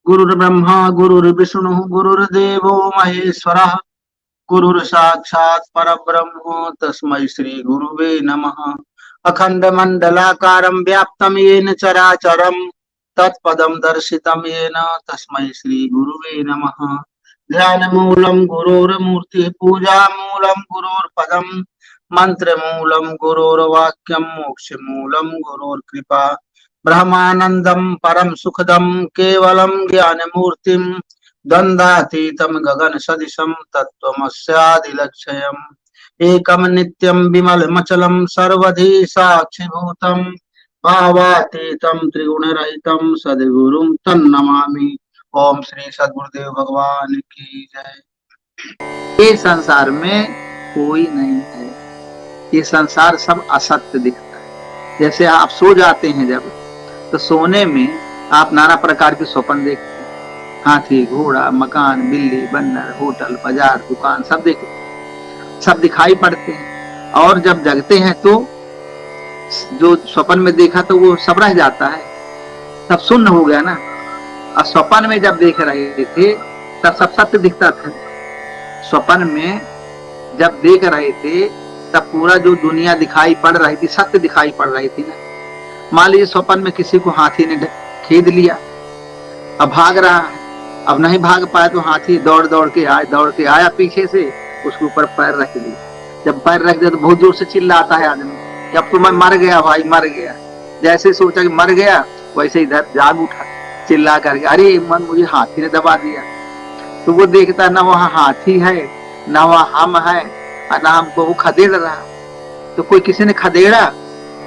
गुरुर्ब्रह्मा गुरुर्विष्णु गुरुर्देवो महेश्वरः गुरुर्साक्षात् परब्रह्म तस्मै श्री गुरुवे नमः। अखंड मंडलाकारं व्याप्तं येन चराचरं तत्पदं दर्शितं येन तस्मै श्री गुरुवे नमः। ध्यानमूलं गुरोर्मूर्तिः पूजामूलं गुरोर्पदं मंत्रमूलं गुरोर्वाक्यं मोक्षमूलं गुरोर्कृपा। ब्रह्मानंदं परम सुखदं केवलं ज्ञानमूर्तिं द्वंद्वातीतं गगन सदिशं तत्त्वमस्यादिलक्ष्यम् एकं नित्यं विमलमचलं सर्वधी साक्षिभूतं भावातीतं त्रिगुणरहितं सद्गुरुं तन्नमामि। ओम श्री सद्गुरुदेव भगवान की जय। ये संसार में कोई नहीं है, ये संसार सब असत्य दिखता है। जैसे आप सो जाते हैं जब, तो सोने में आप नाना प्रकार के स्वप्न देखते हैं, हाथी घोड़ा मकान बिल्ली बंदर होटल बाजार दुकान सब दिखाई पड़ते हैं। और जब जगते हैं तो जो स्वप्न में देखा तो वो सब रह जाता है, सब शून्य हो गया ना। और स्वप्न में जब देख रहे थे तब सब सत्य दिखता था। स्वप्न में जब देख रहे थे तब पूरा जो दुनिया दिखाई पड़ रही थी सत्य दिखाई पड़ रही थी ना। मान लीजिए स्वप्न में किसी को हाथी ने खेद लिया, अब भाग रहा है, अब नहीं भाग पाया तो हाथी दौड़ के आया पीछे से, उसके ऊपर पैर रख दिया। जब पैर रख दिया तो बहुत जोर से चिल्लाता है आदमी कि अब तो मैं मर गया भाई मर गया। जैसे सोचा कि मर गया वैसे इधर जाग उठा चिल्ला करके, अरे मन मुझे हाथी ने दबा दिया। तो वो देखता ना वहां हाथी है ना वहां हम है और ना हमको वो खदेड़ रहा। तो कोई किसी ने खदेड़ा,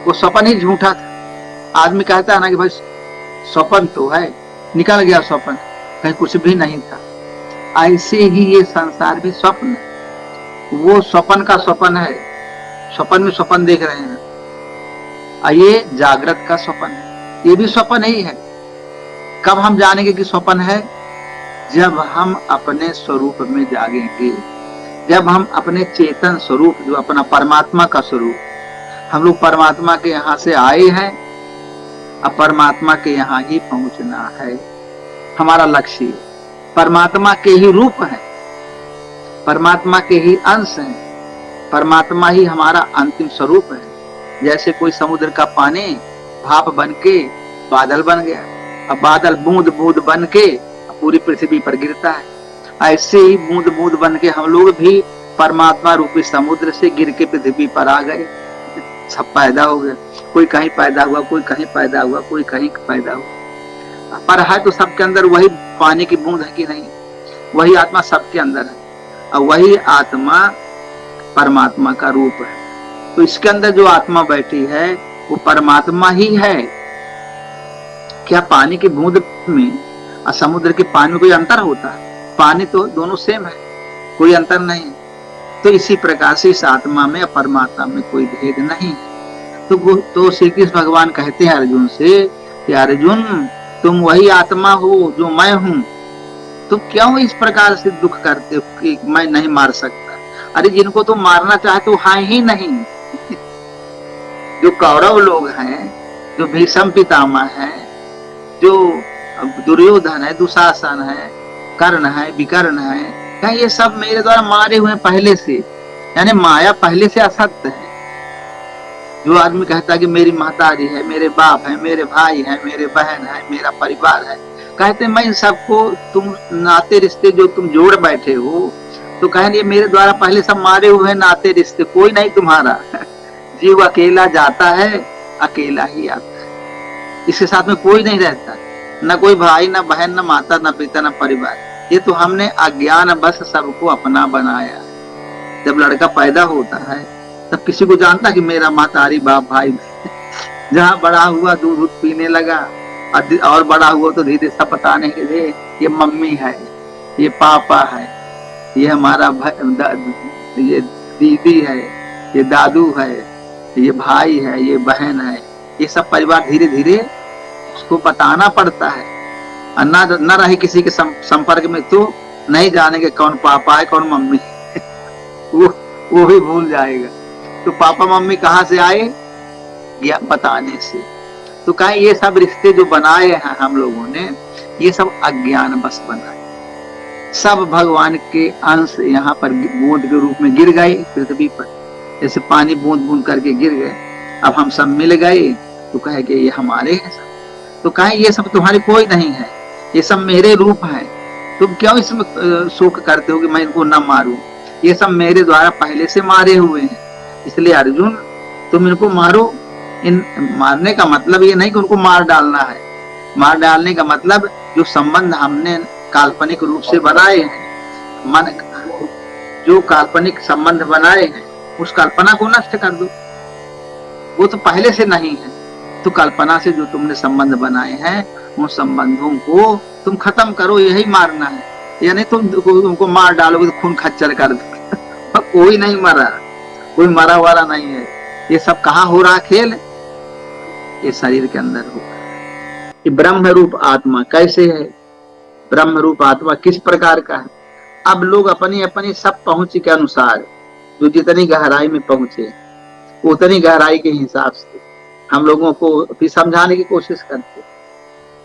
वो स्वप्न ही झूठा था। आदमी कहता है ना कि भाई स्वप्न तो है, निकल गया स्वप्न, कहीं कुछ भी नहीं था। ऐसे ही ये संसार भी स्वप्न है, वो स्वप्न का स्वप्न है, स्वप्न में स्वप्न देख रहे हैं। ये जागृत का स्वप्न है, ये भी स्वप्न ही है। कब हम जानेंगे कि स्वप्न है? जब हम अपने स्वरूप में जागेंगे, जब हम अपने चेतन स्वरूप जो अपना परमात्मा का स्वरूप, हम लोग परमात्मा के यहाँ से आए हैं, अब परमात्मा के यहाँ ही पहुंचना है हमारा लक्ष्य। परमात्मा के ही रूप है, परमात्मा के ही अंश है, परमात्मा ही हमारा अंतिम स्वरूप है। जैसे कोई समुद्र का पानी भाप बन के बादल बन गया, अब बादल बूंद बूंद बन के पूरी पृथ्वी पर गिरता है, ऐसे ही बूंद बूंद बन के हम लोग भी परमात्मा रूपी समुद्र से गिर के पृथ्वी पर आ गए। सब पैदा हो गए, कोई कहीं पैदा हुआ, कोई कहीं पैदा हुआ, कोई कहीं पैदा हुआ, पर है तो सबके अंदर वही पानी की बूंद है कि नहीं? वही आत्मा सबके अंदर है और वही आत्मा परमात्मा का रूप है। तो इसके अंदर जो आत्मा बैठी है वो परमात्मा ही है। क्या पानी की बूंद में और समुद्र के पानी में कोई अंतर होता है? पानी तो दोनों सेम है, कोई अंतर नहीं। तो इसी प्रकार से इस आत्मा में और परमात्मा में कोई भेद नहीं। तो श्री कृष्ण भगवान कहते हैं अर्जुन से कि अर्जुन तुम वही आत्मा हो जो मैं हूं, तुम क्यों इस प्रकार से दुख करते हो कि मैं नहीं मार सकता? अरे जिनको तुम मारना चाहते हो है ही नहीं। जो कौरव लोग हैं, जो भीष्म पितामह है, जो दुर्योधन है, दुशासन है, कर्ण है, विकर्ण है, क्या ये सब मेरे द्वारा मारे हुए पहले से? यानी माया पहले से असत्य है। जो आदमी कहता है कि मेरी महतारी है, मेरे बाप है, मेरे भाई है, मेरे बहन है, मेरा परिवार है, कहते मैं इन सबको तुम नाते रिश्ते जो तुम जोड़ बैठे हो, तो कहें ये मेरे द्वारा पहले सब मारे हुए नाते रिश्ते, कोई नहीं तुम्हारा। जीव अकेला जाता है, अकेला ही आता है, इसके साथ में कोई नहीं रहता, न कोई भाई, न बहन, न माता, न पिता, न परिवार। ये तो हमने अज्ञान बस सबको अपना बनाया। जब लड़का पैदा होता है तब किसी को जानता कि मेरा मातारी बाप भाई, जहाँ बड़ा हुआ दूध पीने लगा और बड़ा हुआ तो धीरे सब बताने के लिए ये मम्मी है, ये पापा है, ये हमारा ये दीदी है, ये दादू है, ये भाई है, ये बहन है। ये सब परिवार धीरे धीरे उसको बताना पड़ता है। न रहे किसी के संपर्क में तो नहीं जानेंगे कौन पापा है कौन मम्मी है। वो भी भूल जाएगा। तो पापा मम्मी कहाँ से आए? बताने से। तो कहें ये सब रिश्ते जो बनाए हैं हम लोगों ने, ये सब अज्ञान बस बना है। सब भगवान के अंश यहाँ पर बूंद के रूप में गिर गए पृथ्वी पर, जैसे पानी बूंद बूंद करके गिर गए। अब हम सब मिल गए तो कहे कि ये हमारे हैं सब, तो कहे ये सब तुम्हारे कोई नहीं है, ये सब मेरे रूप है। तुम क्यों इसमें शोक करते हो कि मैं इनको न मारूं? ये सब मेरे द्वारा पहले से मारे हुए हैं, इसलिए अर्जुन तुम इनको मारो। इन मारने का मतलब ये नहीं कि उनको मार डालना है, मार डालने का मतलब जो संबंध हमने काल्पनिक रूप से बनाए हैं, मन जो काल्पनिक संबंध बनाए हैं उस कल्पना को नष्ट कर दो। वो तो पहले से नहीं है, तो कल्पना से जो तुमने संबंध बनाए हैं उन संबंधों को तुम खत्म करो, यही मारना है। यानी तुम उनको मार डालोगे तो खून खच्चर कर दो। कोई नहीं मरा, कोई मरा वाला नहीं है। ये सब कहाँ हो रहा खेल? ये शरीर के अंदर हो रहा है। कि ब्रह्म रूप आत्मा कैसे है, ब्रह्म रूप आत्मा किस प्रकार का है? अब लोग अपनी अपनी सब पहुंच के अनुसार जो जितनी गहराई में पहुंचे उतनी गहराई के हिसाब से हम लोगों को भी समझाने की कोशिश करते।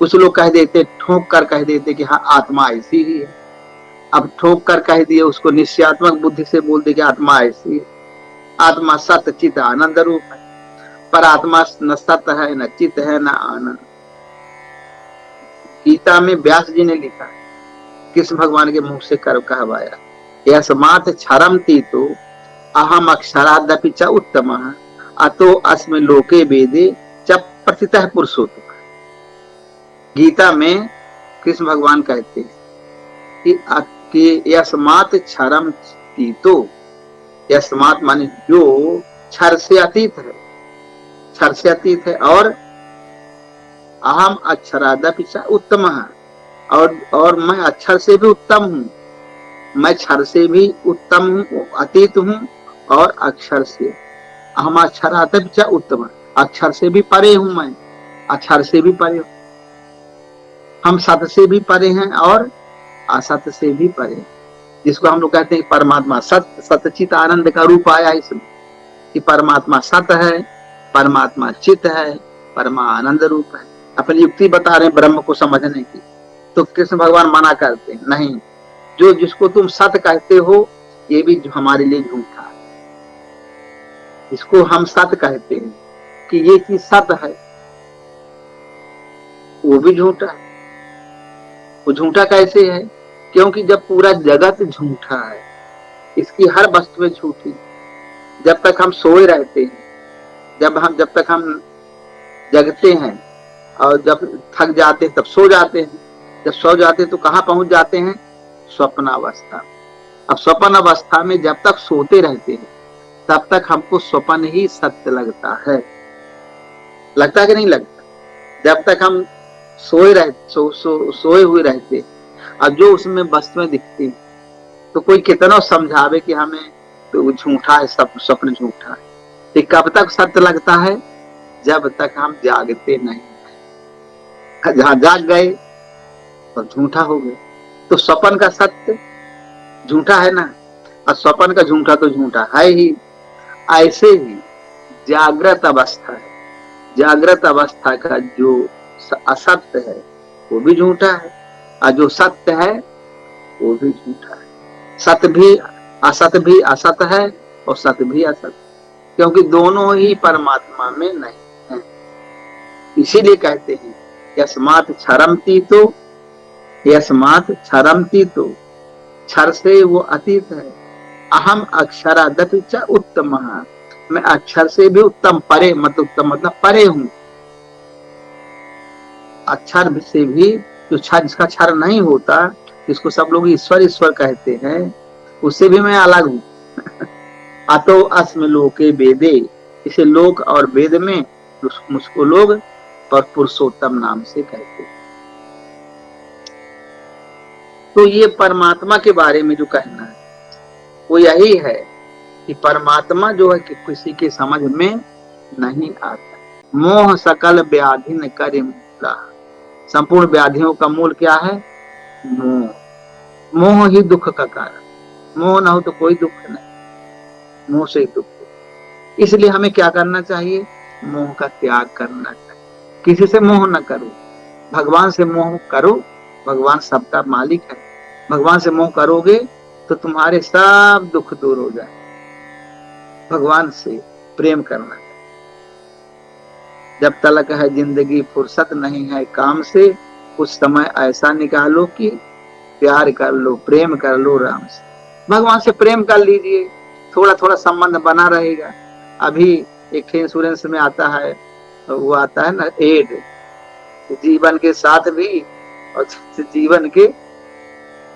कुछ लोग कह देते, ठोक कर कह देते कि हाँ आत्मा ऐसी ही है। अब ठोक कर कह दिए, उसको निश्चयात्मक बुद्धि से बोल दे कि आत्मा ऐसी है। आत्मा सत्य चित आनंद रूप है, पर आत्मा न सत्य है, न चित है, न आनंद। गीता में व्यास जी ने लिखा है, कृष्ण भगवान के मुंह से कर कहवाया, यस्मात् क्षरन्ति तो अहम अक्षरादपि च उत्तमः अतो अस्मिन् लोके वेदे च प्रतितः पुरुषोत्तम। गीता में कृष्ण भगवान कहते हैं कि यस्मात् क्षरन्ति तो, यस्मात् माने जो क्षर से अतीत है, क्षर से अतीत है, और अहम अक्षरादपि च उत्तमः, और मैं अक्षर से भी उत्तम हूँ। मैं क्षर से भी उत्तम हूँ, अतीत हूँ, और अक्षर से अहम अक्षरादपि च उत्तमः, अक्षर से भी परे हूँ मैं, अक्षर से भी परे हूँ। हम सत्य से भी परे हैं और असत्य से भी परे, जिसको हम लोग कहते हैं परमात्मा सत्य, सत्यचित आनंद का रूप आया इसमें कि परमात्मा सत्य है, परमात्मा चित है, परमा आनंद रूप है। अपनी युक्ति बता रहे हैं ब्रह्म को समझने की, तो कृष्ण भगवान मना करते हैं, नहीं, जो जिसको तुम सत्य कहते हो ये भी हमारे लिए झूठा है। इसको हम सत्य कहते हैं कि ये चीज सत्य है, वो भी झूठा है। वो झूठा कैसे है? क्योंकि जब पूरा जगत झूठा है, इसकी हर वस्तु झूठी। जब तक हम सोए रहते हैं, जब तक हम जगते हैं, और जब थक जाते हैं तब सो जाते हैं। जब सो जाते हैं तो कहाँ पहुंच जाते हैं? स्वप्न अवस्था। अब स्वप्न अवस्था में जब तक सोते रहते हैं तब तक हमको स्वप्न ही सत्य लगता है। लगता है कि नहीं लगता? जब तक हम सोए हुए रहते, अब जो उसमें वस्तुएं दिखती तो कोई कितना समझावे कि हमें तो झूठा है, सब स्वप्न झूठा है। तो कब तक सत्य लगता है? जब तक हम जागते नहीं। जहां जाग गए तो झूठा हो गए। तो स्वप्न का सत्य झूठा है ना, और स्वप्न का झूठा तो झूठा है ही। ऐसे ही जागृत अवस्था है, जागृत अवस्था का जो असत्य है वो भी झूठा है, और जो सत्य है वो भी झूठा है। सत्य भी असत्य है, और सत्य भी असत्य, क्योंकि दोनों ही परमात्मा में नहीं है। इसीलिए कहते हैं यस्मात् क्षरन्ति तो, यस्मात् क्षरन्ति तो, क्षर से वो अतीत है। अहम अक्षरादपि च उत्तमः, मैं अक्षर से भी उत्तम, परे उत्तम मतलब परे हूँ। अक्षर से भी जो जिसका क्षर नहीं होता, जिसको सब लोग ईश्वर ईश्वर कहते हैं, उससे भी मैं अलग हूँ। अतो अस्मि लोके वेदे, इसे लोक और वेद में मुझको लोग पर पुरुषोत्तम नाम से कहते हैं। तो ये परमात्मा के बारे में जो कहना है वो यही है कि परमात्मा जो है कि किसी के समझ में नहीं आता। मोह सकल व्याधि न करे मूला, संपूर्ण व्याधियों का मूल क्या है? मोह। मोह ही दुख का कारण। मोह ना हो तो कोई दुख नहीं, मोह से ही दुख हो। इसलिए हमें क्या करना चाहिए? मोह का त्याग करना चाहिए। किसी से मोह न करो, भगवान से मोह करो भगवान सबका मालिक है। भगवान से मोह करोगे तो तुम्हारे सब दुख दूर हो जाए। भगवान से प्रेम करना। जब तलक है जिंदगी फुर्सत नहीं है काम से, कुछ समय ऐसा निकालो कि प्यार कर लो, प्रेम कर लो राम से। भगवान से प्रेम कर लीजिए, थोड़ा थोड़ा संबंध बना रहेगा। अभी एक इंश्योरेंस में आता है, वो आता है ना एड, जीवन के साथ भी और जीवन के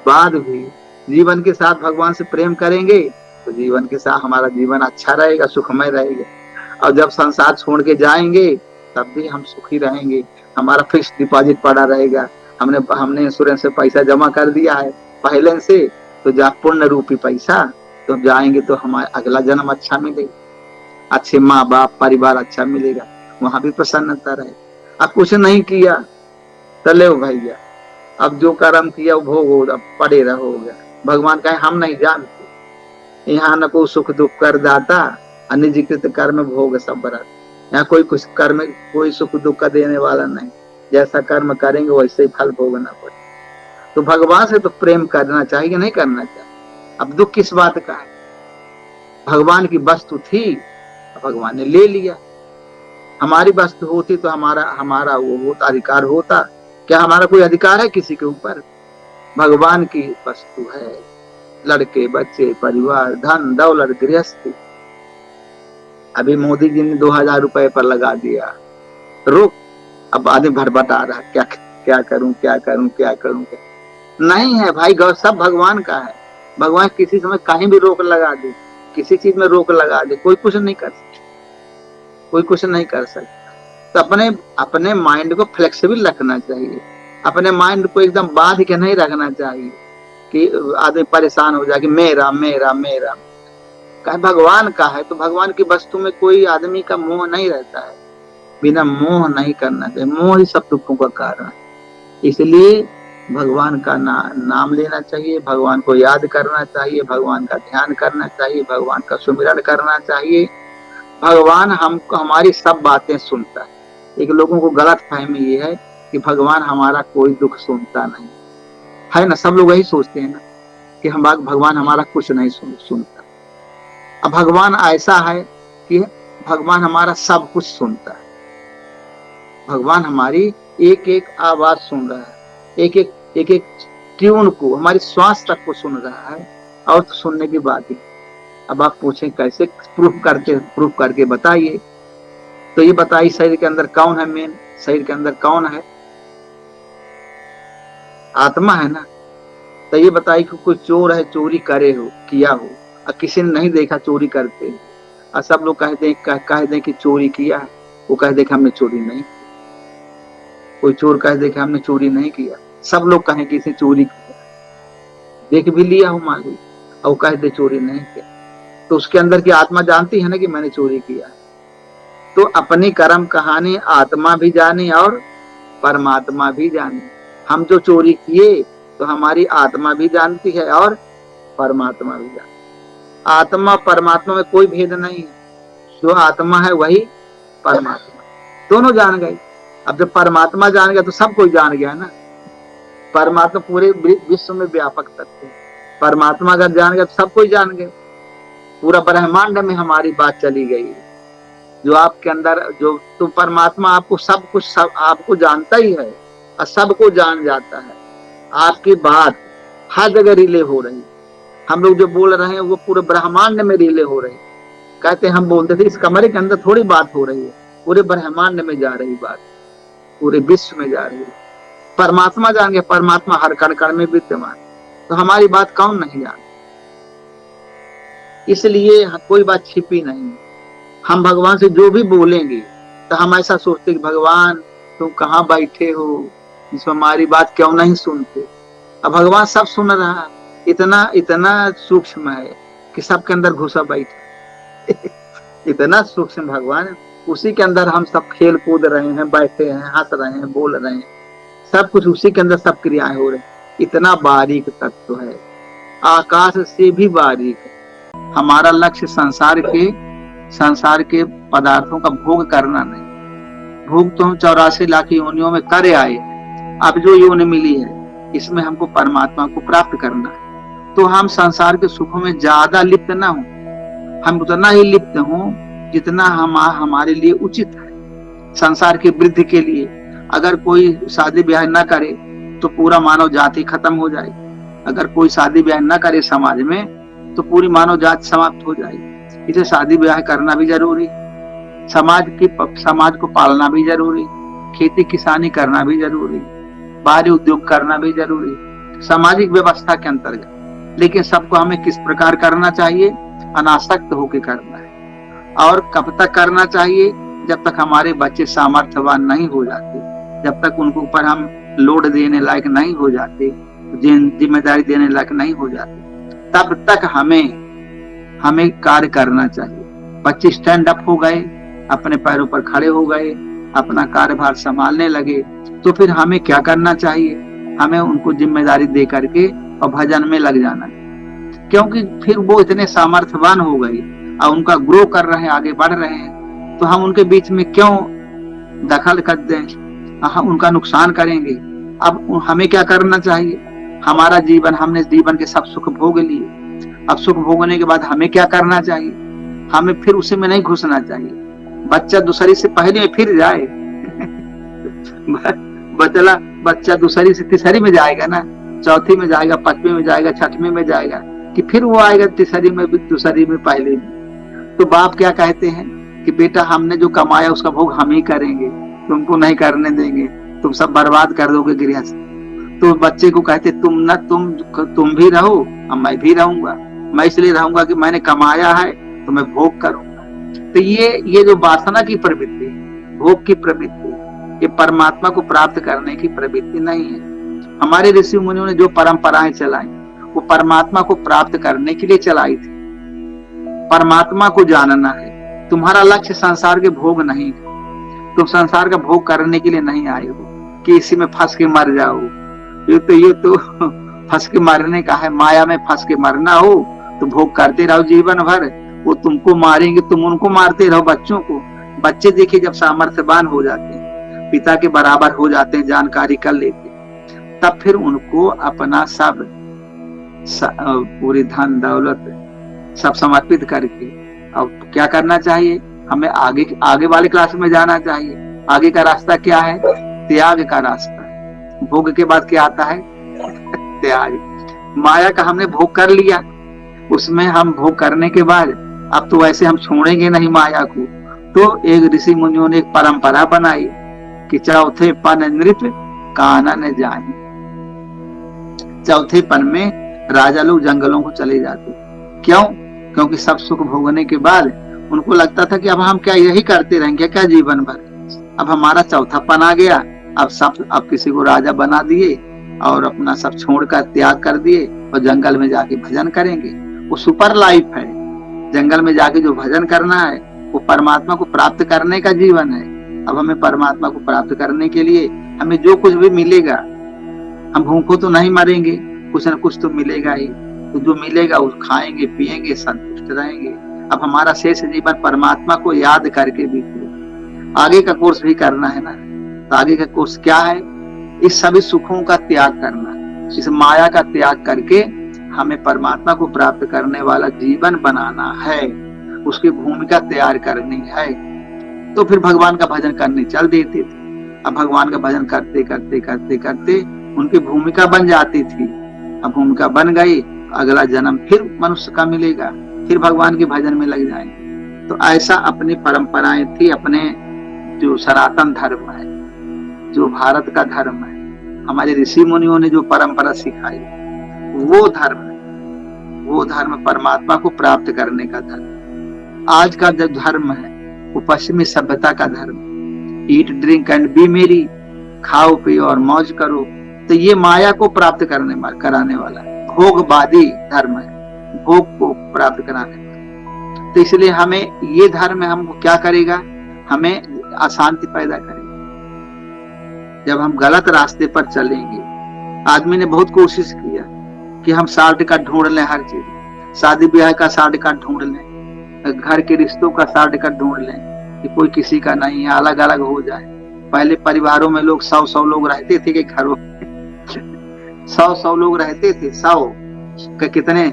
बाद भी। जीवन के साथ भगवान से प्रेम करेंगे तो जीवन के साथ हमारा जीवन अच्छा रहेगा, सुखमय रहेगा। और जब संसार छोड़ के जाएंगे तब भी हम सुखी रहेंगे। हमारा फिक्स डिपॉजिट पड़ा रहेगा, हमने इंश्योरेंस से पैसा जमा कर दिया है पहले से, तो जा पूर्ण रूपी पैसा, तो जाएंगे तो हमारा अगला जन्म अच्छा मिलेगा, अच्छे माँ बाप परिवार अच्छा मिलेगा, वहां भी प्रसन्नता रहे। अब कुछ नहीं किया तो ले भैया, अब जो कर्म किया वो भोगो, अब पड़े रहोगे। भगवान कहे हम नहीं जानते, यहाँ न को सुख दुख कर दाता, अनिजीकृत कर्म भोग सब बरात। यहाँ कोई कुछ कर्म, कोई सुख दुख का देने वाला नहीं, जैसा कर्म करेंगे वैसे ही फल भोगना पड़े। तो भगवान से तो प्रेम करना चाहिए, नहीं करना चाहिए। अब दुख किस बात का है? भगवान की वस्तु थी, भगवान ने ले लिया। हमारी वस्तु होती तो हमारा वो होता, अधिकार होता। क्या हमारा कोई अधिकार है किसी के ऊपर? भगवान की वस्तु है, लड़के बच्चे परिवार धन दौलत गृहस्थी। अभी मोदी जी ने 2000 रुपए पर लगा दिया रोक, अब आदमी भरभटा रहा, क्या क्या करूं क्या करूं क्या करूं क्या? नहीं है भाई, सब भगवान का है। भगवान किसी समय कहीं भी रोक लगा दे, किसी चीज में रोक लगा दे, कोई कुछ नहीं कर सकता, कोई कुछ नहीं कर सकता। तो अपने माइंड को फ्लेक्सिबल रखना चाहिए, अपने माइंड को एकदम बांध के नहीं रखना चाहिए कि आदमी परेशान हो जाए कि मेरा मेरा मेरा। कहे भगवान का है तो भगवान की वस्तु में कोई आदमी का मोह नहीं रहता है। बिना मोह नहीं करना चाहिए, मोह ही सब दुखों का कारण। इसलिए भगवान का नाम लेना चाहिए, भगवान को याद करना चाहिए, भगवान का ध्यान करना चाहिए, भगवान का सुमिरन करना चाहिए। भगवान हमको हमारी सब बातें सुनता है। एक लोगों को गलत फहमी ये है कि भगवान हमारा कोई दुख सुनता नहीं है ना। सब लोग यही सोचते हैं ना कि हम भगवान हमारा कुछ नहीं सुनता। अब भगवान ऐसा है कि भगवान हमारा सब कुछ सुनता है। भगवान हमारी एक एक आवाज सुन रहा है, एक एक ट्यून को, हमारी श्वास तक को सुन रहा है। और तो सुनने की बात ही। अब आप पूछें कैसे प्रूफ करके बताइए, तो ये बताइए शरीर के अंदर कौन है? मेन शरीर के अंदर कौन है? आत्मा है ना। तो ये बताइए कि कोई चोर है, चोरी करे हो किया हो और किसी ने नहीं देखा चोरी करते, और सब लोग कह दें कि चोरी किया है, वो कह दे कि हमने चोरी नहीं की। कोई चोर कह दे कि हमने चोरी नहीं किया, सब लोग कहें कि इसने चोरी किया, देख भी लिया हो मान ली, और कह दे चोरी नहीं किया, तो उसके अंदर की आत्मा जानती है ना कि मैंने चोरी किया। तो अपनी कर्म कहानी आत्मा भी जाने और परमात्मा भी जाने। हम जो चोरी किए तो हमारी आत्मा भी जानती है और परमात्मा भी जानती है। आत्मा परमात्मा में कोई भेद नहीं है, जो आत्मा है वही परमात्मा, दोनों जान गए। अब जब परमात्मा जान गया तो सब कोई जान गया ना। परमात्मा पूरे विश्व में व्यापक तत्व है, परमात्मा अगर जान गया तो सब कोई जान गए। पूरा ब्रह्मांड में हमारी बात चली गई, जो आपके अंदर जो तो परमात्मा आपको सब कुछ सब आपको जानता ही है और सबको जान जाता है। आपकी बात हर जगह रिले हो रही, हम लोग जो बोल रहे हैं वो पूरे ब्रह्मांड में रिले हो रही। कहते हम बोलते थे इस कमरे के अंदर थोड़ी बात हो रही है, पूरे ब्रह्मांड में जा रही बात, पूरे विश्व में जा रही है। परमात्मा जान गया, परमात्मा हर कण कण में विद्यमान, तो हमारी बात कौन नहीं जान। इसलिए कोई बात छिपी नहीं। हम भगवान से जो भी बोलेंगे तो हम ऐसा सोचते कि भगवान तुम कहाँ बैठे हो, जिसमें हमारी बात क्यों नहीं सुनते। अब भगवान सब सुन रहा है, इतना सूक्ष्म है कि सबके अंदर घुसा बैठा इतना सूक्ष्म भगवान, उसी के अंदर हम सब खेल कूद रहे हैं, बैठे हैं, हंस रहे हैं, बोल रहे हैं, सब कुछ उसी के अंदर सब क्रियाएं हो रही। इतना बारीक तत्व है, आकाश से भी बारीक है। हमारा लक्ष्य संसार के पदार्थों का भोग करना नहीं। भोग तो हम 84 लाख योनियों में करे आए। अब जो योनि मिली है इसमें हमको परमात्मा को प्राप्त करना है। तो हम संसार के सुखों में ज्यादा लिप्त ना हो, हम उतना ही लिप्त हो जितना हमारे लिए उचित है। संसार की वृद्धि के लिए अगर कोई शादी ब्याह न करे तो पूरा मानव जाति खत्म हो जाए। अगर कोई शादी ब्याह न करे समाज में तो पूरी मानव जाति समाप्त हो जाएगी। इसे शादी ब्याह करना भी जरूरी, समाज को पालना भी जरूरी, खेती किसानी करना भी जरूरी, बाहरी उद्योग करना भी जरूरी, सामाजिक व्यवस्था के अंतर्गत। लेकिन सबको हमें किस प्रकार करना चाहिए? अनासक्त होकर करना है। और कब तक करना चाहिए? जब तक हमारे बच्चे सामर्थ्यवान नहीं हो जाते, जब तक उनको ऊपर हम लोड देने लायक नहीं हो जाते, जिम्मेदारी देने लायक नहीं हो जाते, तब तक हमें कार्य करना चाहिए। बच्चे स्टैंड अप हो गए, अपने पैरों पर खड़े हो गए, अपना कार्यभार संभालने लगे, तो फिर हमें क्या करना चाहिए? हमें उनको जिम्मेदारी दे करके और भजन में लग जाना, क्योंकि फिर वो इतने सामर्थ्यवान हो गए और उनका ग्रो कर रहे हैं, आगे बढ़ रहे हैं, तो हम उनके बीच में क्यों दखल कर दें? हम उनका नुकसान करेंगे। अब हमें क्या करना चाहिए? हमारा जीवन, हमने जीवन के सब सुख भोग लिए, अब सुख भोगने के बाद हमें क्या करना चाहिए? हमें फिर उसी में नहीं घुसना चाहिए। बच्चा दूसरी से पहले फिर जाए बच्चा दूसरी से तीसरी में जाएगा ना, चौथी में जाएगा, पांचवी में जाएगा, छठवीं में जाएगा, कि फिर वो आएगा तीसरी में, दूसरी में, पहले में। तो बाप क्या कहते हैं कि बेटा हमने जो कमाया उसका भोग हम ही करेंगे, तुमको नहीं करने देंगे, तुम सब बर्बाद कर दोगे गृहस्थ। तो बच्चे को कहते तुम भी रहो और मैं भी रहूंगा। मैं इसलिए रहूंगा कि मैंने कमाया है तो मैं भोग करूंगा। तो ये जो वासना की प्रवृत्ति, भोग की प्रवृत्ति, ये परमात्मा को प्राप्त करने की प्रवृत्ति नहीं है। हमारे ऋषि मुनियों ने जो परंपराएं चलाई वो परमात्मा को प्राप्त करने के लिए चलाई थी। परमात्मा को जानना है। तुम्हारा लक्ष्य संसार के भोग नहीं है। तुम संसार का भोग करने के लिए नहीं आए हो कि इसी में फंस के मर जाओ। ये तो फंस के मरने का है। माया में फंस के मरना हो तो भोग करते रहो जीवन भर, वो तुमको मारेंगे, तुम उनको मारते रहो। बच्चों को, बच्चे देखिए जब सामर्थ्यवान हो जाते हैं, पिता के बराबर हो जाते हैं, जानकारी कर लेते हैं, तब फिर उनको अपना सब पूरी धन दौलत सब समर्पित करके अब क्या करना चाहिए? हमें आगे वाले क्लास में जाना चाहिए। आगे का रास्ता क्या है? त्याग का रास्ता। भोग के बाद क्या आता है? त्याग। माया का हमने भोग कर लिया, उसमें हम भोग करने के बाद अब तो वैसे हम छोड़ेंगे नहीं माया को। तो एक ऋषि मुनियों ने एक परंपरा बनाई कि चौथे पन नृप कानन जाए। चौथे पन में राजा लोग जंगलों को चले जाते। क्यों? क्योंकि सब सुख भोगने के बाद उनको लगता था कि अब हम क्या यही करते रहेंगे क्या जीवन भर? अब हमारा चौथा पन आ गया, अब किसी को राजा बना दिए और अपना सब छोड़कर त्याग कर दिए और जंगल में जाके भजन करेंगे। वो सुपर लाइफ है। जंगल में जाके जो भजन करना है वो परमात्मा को प्राप्त करने का जीवन है। अब हमें परमात्मा को प्राप्त करने के लिए हमें जो कुछ भी मिलेगा, हम भूखों तो नहीं मरेंगे, कुछ न कुछ तो मिलेगा ही। तो जो मिलेगा वो खाएंगे, पिएंगे, संतुष्ट रहेंगे। अब हमारा शेष जीवन परमात्मा को याद करके बीते। आगे का कोर्स भी करना है ना। तो आगे का कोर्स क्या है? इस सभी सुखों का त्याग करना, इस माया का त्याग करके हमें परमात्मा को प्राप्त करने वाला जीवन बनाना है, उसकी भूमिका तैयार करनी है। तो फिर भगवान का भजन करने चल देते थे। अब भगवान का भजन करते करते करते करते उनकी भूमिका बन जाती थी। अब भूमिका बन गई, अगला जन्म फिर मनुष्य का मिलेगा, फिर भगवान के भजन में लग जाएंगे। तो ऐसा अपनी परंपराएं थी। अपने जो सनातन धर्म है, जो भारत का धर्म है, हमारे ऋषि मुनियों ने जो परंपरा सिखाई, वो धर्म परमात्मा को प्राप्त करने का धर्म। आज का जो धर्म है वो पश्चिमी सभ्यता का धर्म, ईट ड्रिंक एंड बी मेरी, खाओ पियो और मौज करो। तो ये माया को प्राप्त कराने वाला भोगवादी धर्म है, भोग को प्राप्त कराने वाला। तो इसलिए हमें ये धर्म हमको क्या करेगा? हमें अशांति पैदा करेगा। जब हम गलत रास्ते पर चलेंगे, आदमी ने बहुत कोशिश किया कि हम शॉर्टकट ढूंढ लें, हर चीज, शादी ब्याह का शॉर्टकट ढूंढ लें, घर के रिश्तों का शॉर्टकट ढूंढ लें कि कोई किसी का नहीं है, अलग अलग हो जाए। पहले परिवारों में लोग 100 लोग रहते थे कि घरों 100 लोग रहते थे, 100 का कितने,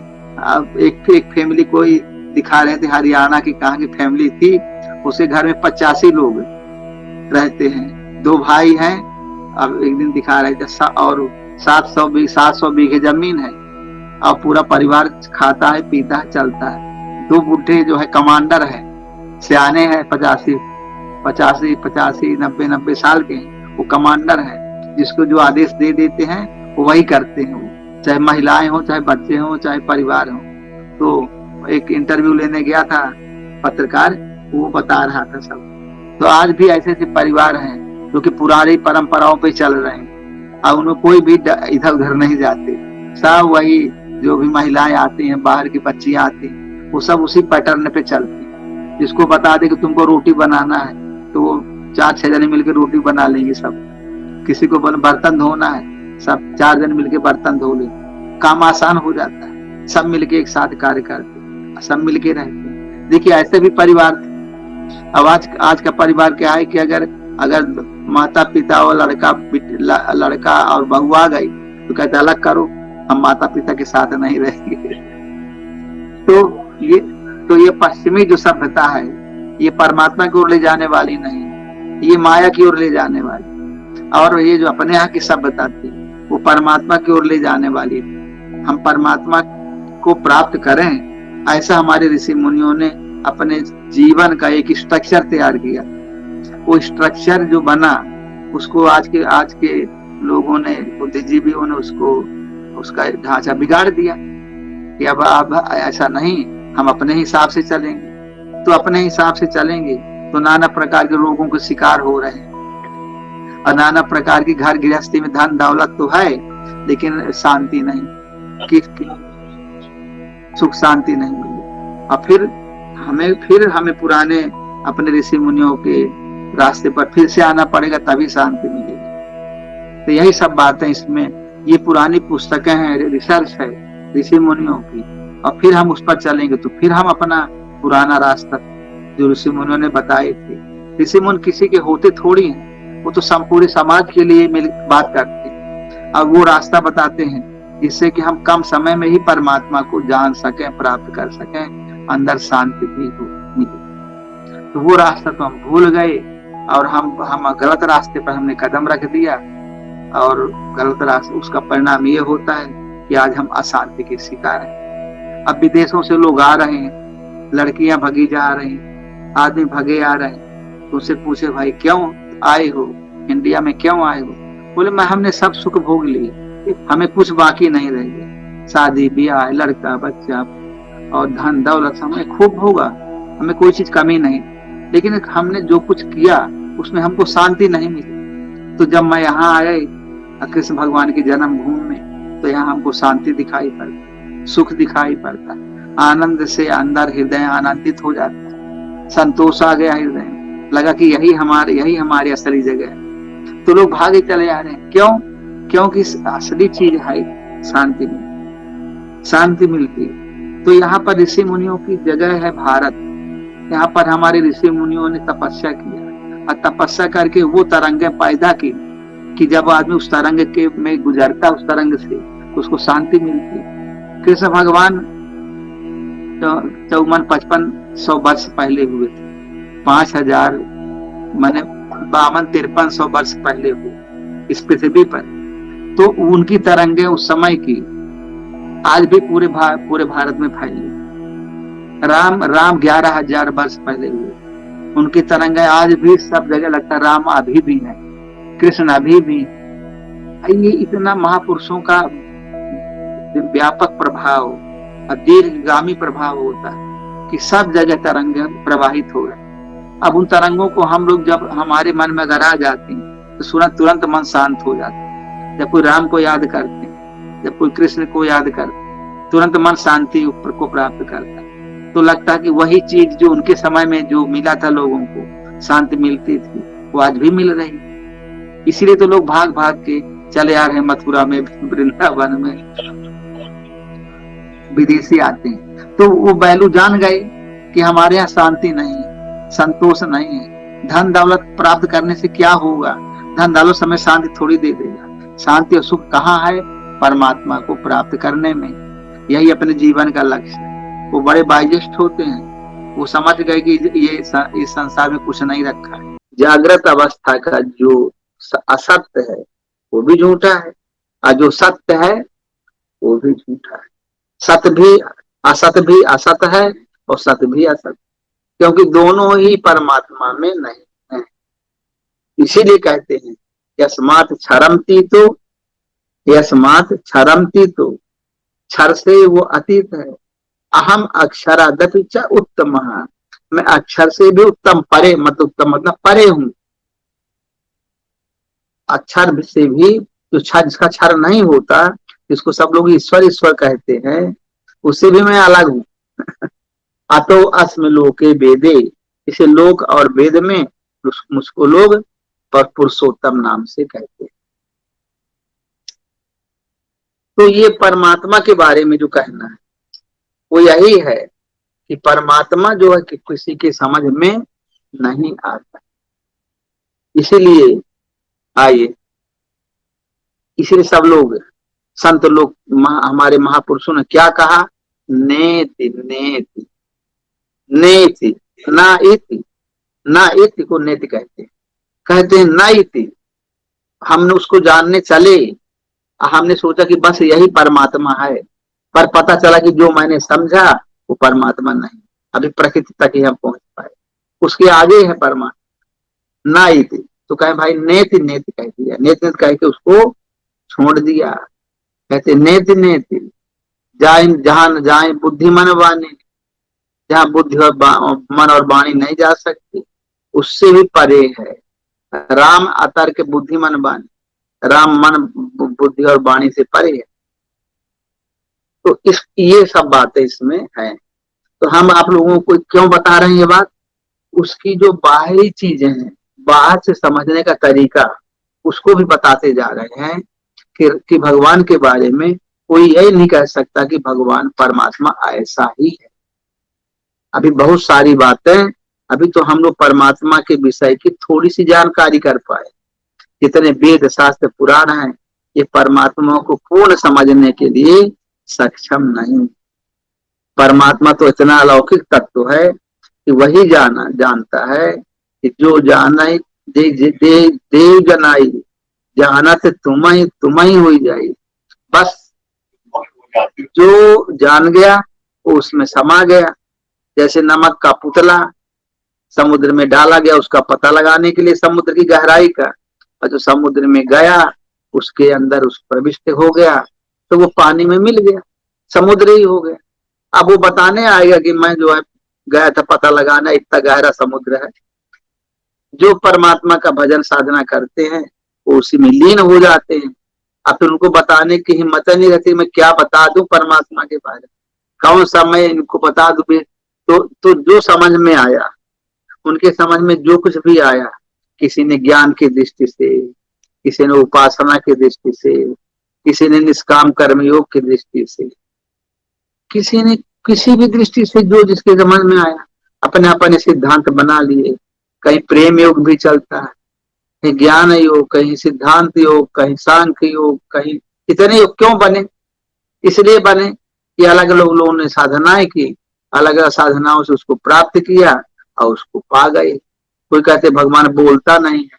अब एक फैमिली कोई दिखा रहे थे हरियाणा की कहाँ की फैमिली थी, उसके घर में 85 लोग रहते हैं, 2 भाई हैं। अब एक दिन दिखा रहे थे और 700 बीघे जमीन है और पूरा परिवार खाता है पीता है चलता है। 2 बुढ़े जो है कमांडर है, सियाने हैं, 85 90 साल के हैं, वो कमांडर है, जिसको जो आदेश दे देते हैं वो वही करते हैं, वो चाहे महिलाएं हो, चाहे बच्चे हो, चाहे परिवार हो। तो एक इंटरव्यू लेने गया था पत्रकार, वो बता रहा था सब। तो आज भी ऐसे ऐसे परिवार हैं जो कि पुरानी परंपराओं पे चल रहे हैं और उनमें कोई भी इधर उधर नहीं जाते, सब वही जो भी महिलाएं आती हैं, बाहर की बच्चियां आती हैं, वो सब उसी पैटर्न पे चलती हैं। जिसको बता दे कि तुमको रोटी बनाना है तो वो 4-6 जने मिलकर रोटी बना लेंगे सब। किसी को बर्तन धोना है, सब 4 जन मिलकर बर्तन धो ले, काम आसान हो जाता है। सब मिलके एक साथ कार्य करते, सब मिलके रहते। देखिए ऐसे भी परिवार थे। अब आज का परिवार क्या है कि अगर माता पिता और लड़का और बहू आ गई तो कहते अलग करो, हम माता पिता के साथ नहीं रहेंगे। तो ये पश्चिमी जो सभ्यता है, ये परमात्मा की ओर ले जाने वाली नहीं, ये माया की ओर ले जाने वाली। और ये जो अपने यहाँ की सभ्यता थी वो परमात्मा की ओर ले जाने वाली थी। हम परमात्मा को प्राप्त करें, ऐसा हमारे ऋषि मुनियों ने अपने जीवन का एक स्ट्रक्चर तैयार किया। वो स्ट्रक्चर जो बना उसको आज के लोगों ने, बुद्धिजीवियों ने उसका ढांचा बिगाड़ दिया कि अब ऐसा नहीं, हम अपने हिसाब से चलेंगे। तो अपने हिसाब से चलेंगे तो नाना प्रकार के रोगों के शिकार हो रहे हैं और नाना प्रकार की घर गृहस्थी में धन दौलत तो है लेकिन शांति नहीं, सुख शांति नहीं मिली। और फिर हमें पुराने अपने ऋषि मुनियों के रास्ते पर फिर से आना पड़ेगा, तभी शांति मिलेगी। तो यही सब बातें इसमें, ये पुरानी पुस्तकें हैं, रिसर्च है ऋषि मुनियों की, और फिर हम उस पर चलेंगे तो फिर हम अपना पुराना रास्ता जो ऋषि मुनियों ने बताए थे। ऋषि मुनि किसी के होते थोड़ी हैं, वो तो पूरे समाज के लिए बात करते हैं और वो रास्ता बताते हैं जिससे कि हम कम समय में ही परमात्मा को जान सकें, प्राप्त कर सकें, अंदर शांति भी हो मिले। तो वो रास्ता तो हम भूल गए और हम गलत रास्ते पर हमने कदम रख दिया और गलत रास्ते, उसका परिणाम ये होता है कि आज हम अशांति के शिकार हैं। अब विदेशों से लोग आ रहे हैं, लड़कियां भगी जा रही हैं, आदमी भगे आ रहे हैं, तो उससे पूछे भाई क्यों आए हो, इंडिया में क्यों आए हो? बोले हमने सब सुख भोग लिए, हमें कुछ बाकी नहीं रह गया, शादी ब्याह, लड़का बच्चा और धन दौलत हमें खूब भोगा, हमें कोई चीज कमी नहीं, लेकिन हमने जो कुछ किया उसमें हमको शांति नहीं मिली। तो जब मैं यहाँ आए कृष्ण भगवान की जन्मभूमि में, तो यहाँ हमको शांति दिखाई पड़ता, सुख दिखाई पड़ता, आनंद से अंदर हृदय आनंदित हो जाता, संतोष आ गया हृदय में, लगा कि यही हमारी असली जगह है। तो लोग भागे चले आ रहे हैं, क्यों? क्योंकि असली चीज है शांति में, शांति मिलती है। तो यहाँ पर ऋषि मुनियों की जगह है भारत, यहाँ पर हमारे ऋषि मुनियों ने तपस्या किया और तपस्या करके वो तरंगें पैदा की कि जब आदमी उस तरंग के में गुजरता, उस तरंग से उसको शांति मिलती। कृष्ण भगवान 54-55 वर्ष पहले हुए थे, 5000 माने 52-53 वर्ष पहले हुए इस पृथ्वी पर। तो उनकी तरंगे उस समय की आज भी पूरे भारत में फैली। राम 11,000 वर्ष पहले हुए, उनकी तरंगे आज भी सब जगह लगता, राम अभी भी है, कृष्ण अभी भी। ये इतना महापुरुषों का व्यापक प्रभाव और दीर्घगामी प्रभाव होता है कि सब जगह तरंगे प्रवाहित हो रहे। अब उन तरंगों को हम लोग जब हमारे मन में अगर आ जाते हैं तो तुरंत मन शांत हो जाता है। जब कोई राम को याद करते हैं, जब कोई कृष्ण को याद करते हैं, तुरंत मन शांति को प्राप्त करता है। तो लगता है कि वही चीज जो उनके समय में जो मिला था लोगों को, शांति मिलती थी, वो आज भी मिल रही। इसीलिए तो लोग भाग भाग के चले आ रहे हैं मथुरा में, वृंदावन में, विदेशी आते हैं। तो वो बैलू जान गए कि हमारे यहाँ शांति नहीं है, संतोष नहीं है। धन दौलत प्राप्त करने से क्या होगा? धन दौलत समय शांति थोड़ी दे देगा। शांति और सुख कहाँ है? परमात्मा को प्राप्त करने में। यही अपने जीवन का लक्ष्य है। वो बड़े बाइजिस्ट होते हैं, वो समझ गए कि ये इस संसार में कुछ नहीं रखा है। जागृत अवस्था का जो असत्य है वो भी झूठा है, और जो सत्य है वो भी झूठा है। सत्य भी असत है और सत्य भी असत, क्योंकि दोनों ही परमात्मा में नहीं है। इसीलिए कहते हैं यस्मात् क्षरमति तो, यस्मात् क्षरमति तो, क्षर से वो अतीत है। अहम अक्षरादपि च उत्तमः, मैं अक्षर से भी उत्तम, परे मत उत्तम मतलब परे हूं। अक्षर से भी जो जिसका क्षर नहीं होता, जिसको सब लोग ईश्वर ईश्वर कहते हैं, उससे भी मैं अलग हूं। अतो अस्म लोके वेदे, इसे लोक और वेद में मुझको लोग पर पुरुषोत्तम नाम से कहते हैं। तो ये परमात्मा के बारे में जो कहना है वो यही है कि परमात्मा जो है कि किसी के समझ में नहीं आता। इसीलिए आइए, इसीलिए सब लोग संत लोग हमारे महापुरुषों ने क्या कहा, नेति नेति नेति, ना इति, ना इति को नेति कहते हैं ना इति। हमने उसको जानने चले, हमने सोचा कि बस यही परमात्मा है, पर पता चला कि जो मैंने समझा वो परमात्मा नहीं, अभी प्रकृति तक ही हम पहुंच पाए, उसके आगे है परमात्मा। ना इति तो कहे भाई नेति नेति कह दिया, नेति नेति कह के उसको छोड़ दिया। कहते नेति नेति जाए जहां न जाए बुद्धि मन वाणी, जहां बुद्धि और मन और वाणी नहीं जा सकती उससे भी परे है। राम अतर्क बुद्धि मन वाणी, राम मन बुद्धि और वाणी से परे है। तो ये सब बातें इसमें है। तो हम आप लोगों को क्यों बता रहे हैं ये बात, उसकी जो बाहरी चीजें हैं, बाहर से समझने का तरीका, उसको भी बताते जा रहे हैं कि भगवान के बारे में कोई यही नहीं कह सकता कि भगवान परमात्मा ऐसा ही है। अभी बहुत सारी बातें, अभी तो हम लोग परमात्मा के विषय की थोड़ी सी जानकारी कर पाए। जितने वेद शास्त्र पुराण हैं, ये परमात्मा को पूर्ण समझने के लिए सक्षम नहीं। परमात्मा तो इतना अलौकिक तत्व है कि वही जानता है कि जो जाना देव जनाई, जानत तुम ही हुई जाई। बस जो जान गया वो उसमें समा गया। जैसे नमक का पुतला समुद्र में डाला गया उसका पता लगाने के लिए समुद्र की गहराई का, और जो समुद्र में गया उसके अंदर उस प्रविष्ट हो गया तो वो पानी में मिल गया, समुद्र ही हो गया। अब वो बताने आएगा कि मैं जो है गया था पता लगाना, इतना गहरा समुद्र है। जो परमात्मा का भजन साधना करते हैं वो उसी में लीन हो जाते हैं। अब फिर उनको बताने की हिम्मत नहीं रहती, मैं क्या बता दूं परमात्मा के बारे में, कौन सा मैं इनको बता दूं। तो जो समझ में आया, उनके समझ में जो कुछ भी आया, किसी ने ज्ञान की दृष्टि से, किसी ने उपासना की दृष्टि से, किसी ने निष्काम कर्म योग की दृष्टि से, किसी ने किसी भी दृष्टि से जो जिसके समझ में आया, अपने अपने सिद्धांत बना लिए। कहीं प्रेम योग भी चलता है, कहीं ज्ञान योग, कहीं सिद्धांत योग, कहीं सांख्य योग, कहीं इतने योग क्यों बने, इसलिए बने कि अलग अलग लोगों ने साधनाएं की, अलग अलग साधनाओं से उसको प्राप्त किया और उसको पा गए। कोई कहते भगवान बोलता नहीं है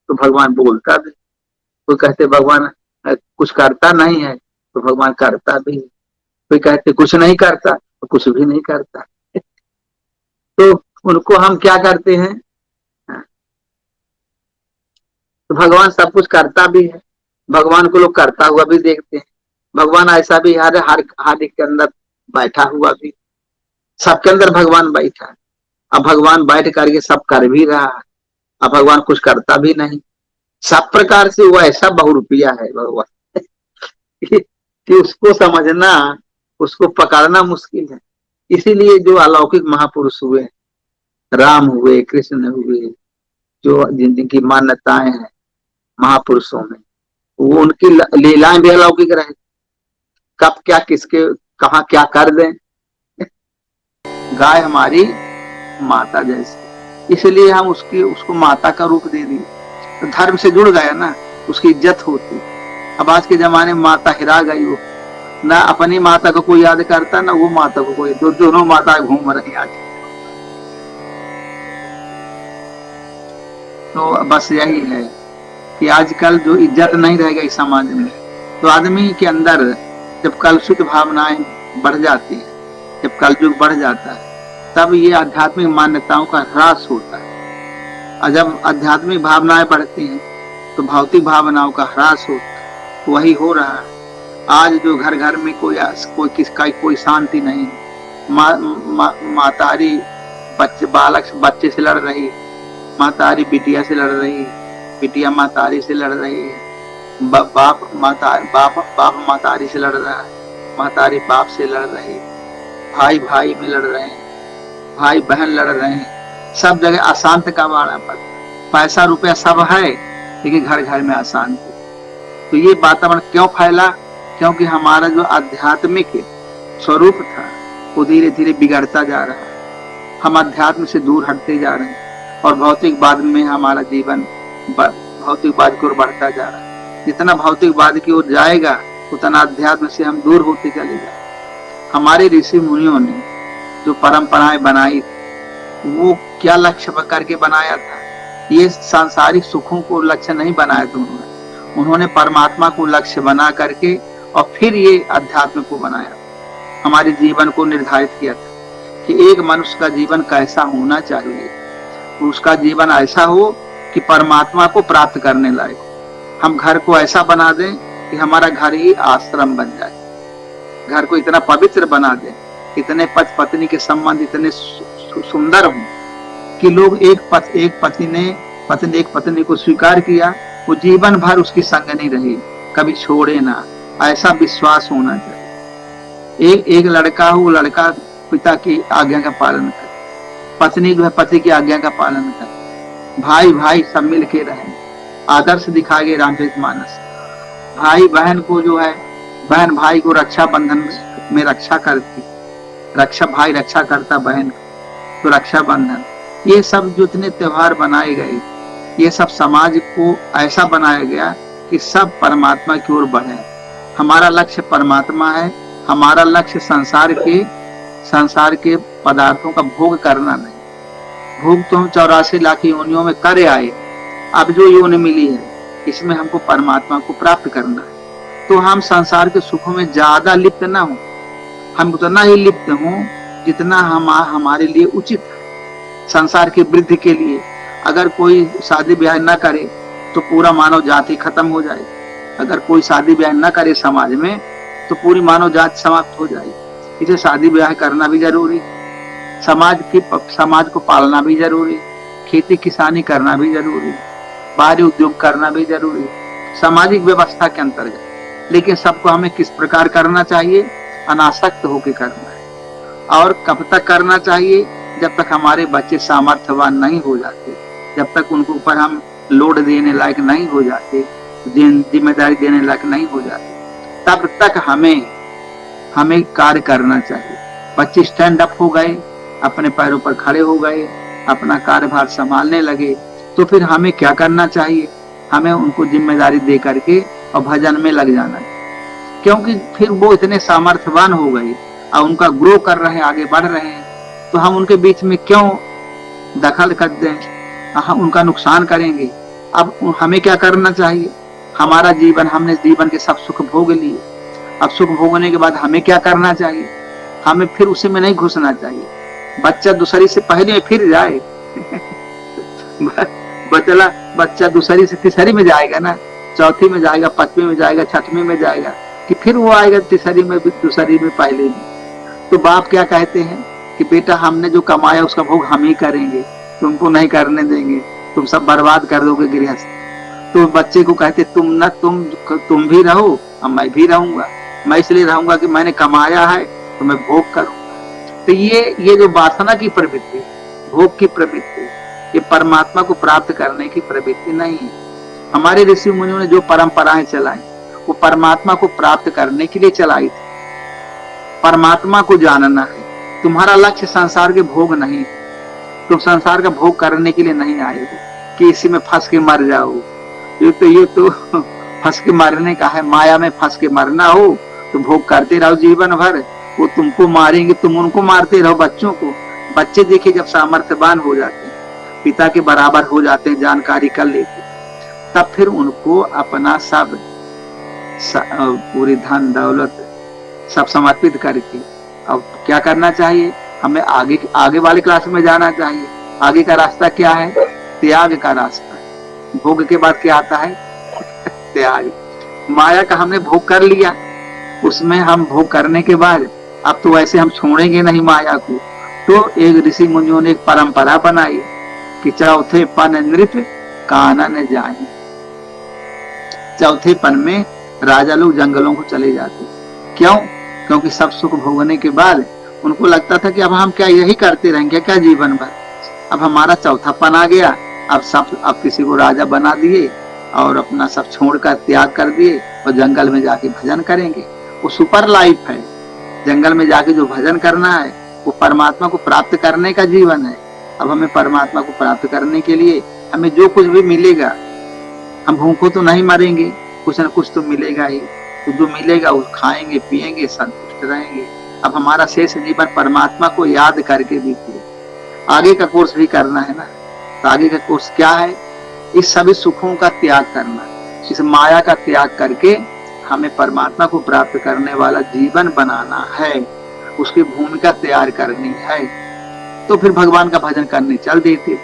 तो भगवान बोलता भी, कोई कहते भगवान कुछ करता नहीं है तो भगवान करता भी, कोई कहते कुछ नहीं करता तो कुछ भी नहीं करता। तो उनको हम क्या करते हैं, तो भगवान सब कुछ करता भी है, भगवान को लोग करता हुआ भी देखते हैं। भगवान ऐसा भी हर एक के अंदर बैठा हुआ भी, सबके अंदर भगवान बैठा है। अब भगवान बैठ करके सब कर भी रहा है, अब भगवान कुछ करता भी नहीं। सब प्रकार से वो ऐसा बहुरूपिया है भगवान कि उसको समझना, उसको पकड़ना मुश्किल है। इसीलिए जो अलौकिक महापुरुष हुए, राम हुए, कृष्ण हुए, जो जिनकी मान्यताएं हैं महापुरुषों में, वो उनकी लीलाएं भी अलौकिक रहे। कब क्या किसके कहा क्या कर दें। गाय हमारी माता जैसी, इसलिए हम उसको माता का रूप दे दिए, तो धर्म से जुड़ गया ना, उसकी इज्जत होती। अब आज के जमाने में माता हिरा गई, वो ना अपनी माता को कोई याद करता ना वो माता को कोई, दोनों माता घूम रही आज। तो बस यही है कि आजकल जो इज्जत नहीं रह गई समाज में, तो आदमी के अंदर जब कलुषित भावनाएं बढ़ जाती है, जब कलयुग बढ़ जाता है, तब ये आध्यात्मिक मान्यताओं का ह्रास होता है। और जब आध्यात्मिक भावनाएं बढ़ती हैं तो भौतिक भावनाओं का ह्रास होता है। वही हो रहा है आज, जो घर घर में कोई किसका कोई शांति नहीं। मातारी बच्चे से लड़ रही, मातारी बिटिया से लड़ रही, बिटिया मातारी से लड़ रही है, बाप मातारी से लड़ रहा है, मातारी बाप से लड़ रही है, भाई भाई में लड़ रहे हैं, भाई बहन लड़ रहे हैं, सब जगह अशांत का बाड़ा पर। पैसा रुपया सब है लेकिन घर घर में अशांति। तो ये वातावरण क्यों फैला? क्योंकि हमारा जो आध्यात्मिक स्वरूप था वो धीरे धीरे बिगड़ता जा रहा है। हम अध्यात्म से दूर हटते जा रहे हैं और भौतिकवाद में हमारा जीवन भौतिकवाद की ओर बढ़ता जा रहा है। जितना भौतिकवाद की ओर जाएगा उतना अध्यात्म से हम दूर होते चले जाएंगे। हमारे ऋषि मुनियों ने जो परंपराएं बनाई वो क्या लक्ष्य करके बनाया था? ये सांसारिक सुखों को लक्ष्य नहीं बनाया था उन्होंने परमात्मा को लक्ष्य बना करके और फिर ये अध्यात्म को बनाया। हमारे जीवन को निर्धारित किया था कि एक मनुष्य का जीवन कैसा होना चाहिए। उसका जीवन ऐसा हो कि परमात्मा को प्राप्त करने लायक। हम घर को ऐसा बना दें कि हमारा घर ही आश्रम बन जाए, घर को इतना पवित्र बना दें, इतने पति पत्नी के संबंध इतने सुंदर हों कि लोग एक पति ने एक पत्नी को स्वीकार किया, वो जीवन भर उसकी संग नहीं रही, कभी छोड़े ना, ऐसा विश्वास होना चाहिए। एक लड़का हो, वो लड़का पिता की आज्ञा का पालन करे, पत्नी जो है पति की आज्ञा का पालन करे, भाई भाई सब मिल के रहे। आदर्श दिखा गए रामचरितमानस। भाई बहन को जो है, बहन भाई को रक्षा बंधन में रक्षा करती, भाई रक्षा करता बहन, तो रक्षा बंधन। ये सब जितने त्योहार बनाए गए, ये सब समाज को ऐसा बनाया गया कि सब परमात्मा की ओर बढ़े। हमारा लक्ष्य परमात्मा है, हमारा लक्ष्य संसार के पदार्थों का भोग करना नहीं। भोग तो हम 84 लाख योनियों में करे आए, अब जो योनि मिली है इसमें हमको परमात्मा को प्राप्त करना है। तो हम संसार के सुखों में ज्यादा लिप्त ना हो, हम उतना ही लिप्त हों जितना हमारे लिए उचित है। संसार की वृद्धि के लिए अगर कोई शादी ब्याह न करे तो पूरा मानव जाति खत्म हो जाए। अगर कोई शादी ब्याह न करे समाज में तो पूरी मानव जाति समाप्त हो जाए। इसे शादी ब्याह करना भी जरूरी, समाज को पालना भी जरूरी, खेती किसानी करना भी जरूरी, बाहरी उद्योग करना भी जरूरी, सामाजिक व्यवस्था के अंतर्गत। लेकिन सबको हमें किस प्रकार करना चाहिए? अनासक्त होकर करना है। और कब तक करना चाहिए? जब तक हमारे बच्चे सामर्थ्यवान नहीं हो जाते, जब तक उनको ऊपर हम लोड देने लायक नहीं हो जाते, जिम्मेदारी देने लायक नहीं हो जाते, तब तक हमें कार्य करना चाहिए। बच्चे स्टैंड अप हो गए, अपने पैरों पर खड़े हो गए, अपना कार्यभार संभालने लगे, तो फिर हमें क्या करना चाहिए? हमें उनको जिम्मेदारी दे करके और भजन में लग जाना है। क्योंकि फिर वो इतने सामर्थ्यवान हो गए और उनका ग्रो कर रहे हैं, आगे बढ़ रहे हैं, तो हम उनके बीच में क्यों दखल कर दें? हम उनका नुकसान करेंगे। अब हमें क्या करना चाहिए? हमारा जीवन, हमने जीवन के सब सुख भोग लिए, अब सुख भोगने के बाद हमें क्या करना चाहिए? हमें फिर उसी में नहीं घुसना चाहिए। बच्चा दूसरी से पहले में फिर जाए बच्चा दूसरी से तीसरी में जाएगा ना, चौथी में जाएगा, पांचवी में जाएगा, छठवीं में जाएगा, कि फिर वो आएगा तीसरी में, दूसरी में, पहले में। तो बाप क्या कहते हैं कि बेटा हमने जो कमाया उसका भोग हम ही करेंगे, तुमको नहीं करने देंगे, तुम सब बर्बाद कर दोगे गृहस्थ। तो बच्चे को कहते तुम भी रहो और मैं भी रहूंगा। मैं इसलिए रहूंगा कि मैंने कमाया है तो मैं भोग करूंगा। तो ये जो वासना की प्रवृत्ति, भोग की प्रवृत्ति, ये परमात्मा को प्राप्त करने की प्रवृत्ति नहीं है। हमारे ऋषि मुनियों ने जो परंपराएं चलाई वो परमात्मा को प्राप्त करने के लिए चलाई थी। परमात्मा को जानना है। तुम्हारा लक्ष्य संसार के भोग नहीं, तुम संसार का भोग करने के लिए नहीं आए हो कि इसी में फंस के मर जाओ। ये तो फंस के मरने का है, माया में फंस के मरना हो तो भोग करते रहो जीवन भर। वो तुमको मारेंगे, तुम उनको मारते रहो, बच्चों को। बच्चे देखिए जब सामर्थ्यवान हो जाते हैं, पिता के बराबर हो जाते हैं, जानकारी कर लेते, तब फिर उनको अपना सब पूरी धन दौलत सब समर्पित करके अब क्या करना चाहिए, हमें आगे आगे वाले क्लास में जाना चाहिए। आगे का रास्ता क्या है? त्याग का रास्ता। भोग के बाद क्या आता है? त्याग। माया का हमने भोग कर लिया, उसमें हम भोग करने के बाद अब तो वैसे हम छोड़ेंगे नहीं माया को। तो एक ऋषि मुनियों ने एक परंपरा बनाई कि चौथे पन नृत्य कानन जाए। चौथे पन में राजा लोग जंगलों को चले जाते। क्यों? क्योंकि सब सुख भोगने के बाद उनको लगता था कि अब हम क्या यही करते रहेंगे क्या जीवन भर। अब हमारा चौथा पन आ गया, अब किसी को राजा बना दिए और अपना सब छोड़कर त्याग कर दिए और जंगल में जाके भजन करेंगे। वो सुपर लाइफ है। जंगल में जाके जो भजन करना है वो परमात्मा को प्राप्त करने का जीवन है। अब हमें परमात्मा को प्राप्त करने के लिए हमें जो कुछ भी मिलेगा, हम भूखों तो नहीं मरेंगे, कुछ न कुछ तो मिलेगा ही। तो जो मिलेगा वो खाएंगे पिएंगे, संतुष्ट रहेंगे। अब हमारा शेष जीवन परमात्मा को याद करके बीते। आगे का कोर्स भी करना है ना, तो आगे का कोर्स क्या है? इस सभी सुखों का त्याग करना, इस माया का त्याग करके हमें परमात्मा को प्राप्त करने वाला जीवन बनाना है, उसकी भूमिका तैयार करनी है। तो फिर भगवान का भजन करने चल देते।